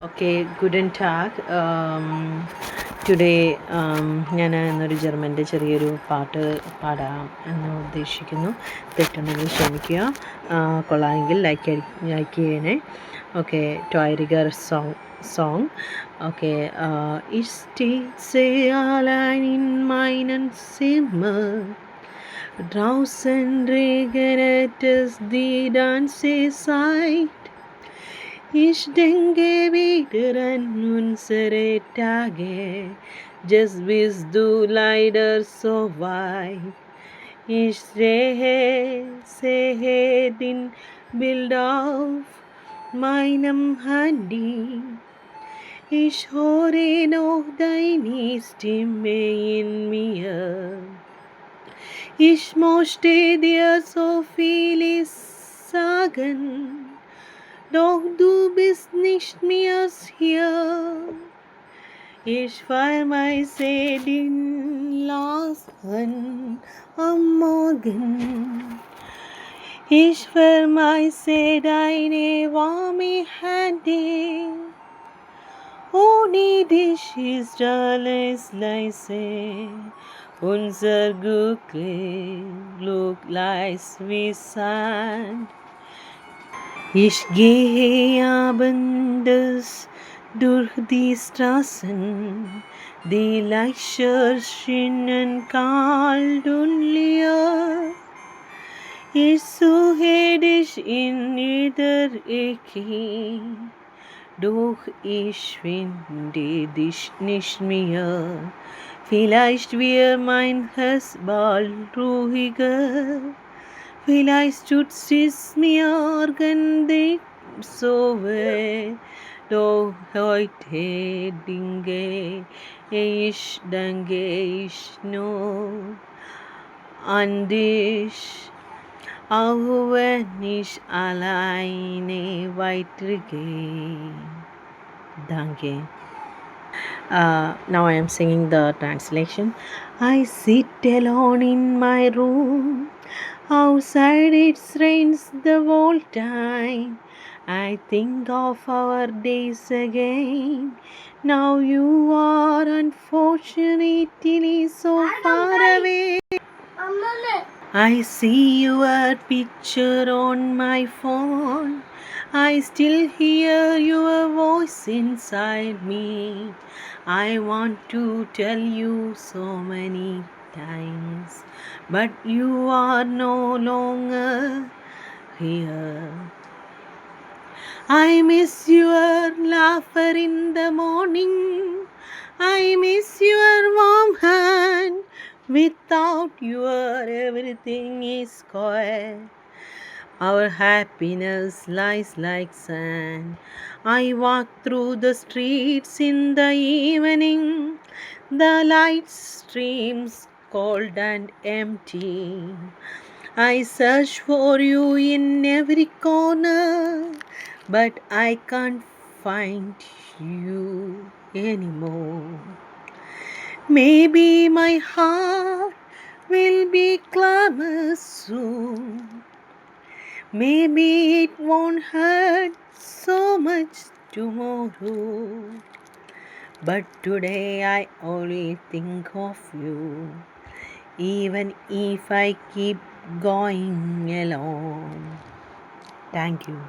Okay, ഗുഡൻ tag. Today ഞാൻ ഇന്നൊരു ജർമ്മൻ്റെ ചെറിയൊരു പാട്ട് പാടാം എന്ന് ഉദ്ദേശിക്കുന്നു. തെറ്റുണ്ടെങ്കിൽ ക്ഷമിക്കുക. കൊള്ളാമെങ്കിൽ ലൈക്ക് ചെയ്യണേ. ഓക്കെ, ടോയ്രിഗർ song. Okay, ich sitze allein in meinem Zimmer. Draußen regnet es, die ganze Zeit. Ich denke wieder an unsere Tage, just bist du leider so weit. Ich sehe den Bild auf meinem Handy. Ich höre noch deine Stimme in mir. Ich möchte dir so vieles sagen, doch du bist nicht mehr hier. Ich vermisse den Lachen am Morgen. Ich vermisse deine warme Hände. Ohne dich ist alles leise. Unser Glück leise wie Sand. Ich gehe abends durch die Straßen, die Lichter scheinen kalt und leer. Ich suche dich in jeder Ecke, doch ich finde dich nicht mehr. Vielleicht wird mein Herz bald ruhiger. Vielleicht tut es mir ordentlich so weh, doch heute denke ich nur an dich, auch wenn ich alleine weitergehe. Danke. Now I am singing the translation. I sit alone in my room. Outside it rains the whole time. I think of our days again. Now you are unfortunately so far away. I see your picture on my phone. I still hear your voice inside me. I want to tell you so many times, but you are no longer here. I miss your laughter in the morning. I miss your warm hand. Without your everything is quiet. Our happiness lies like sand. I walk through the streets in the evening. The light streams cold and empty. I search for you in every corner, but I can't find you anymore. Maybe my heart will be calmer soon. Maybe it won't hurt so much tomorrow. But today I only think of you, even if I keep going alone. Thank you.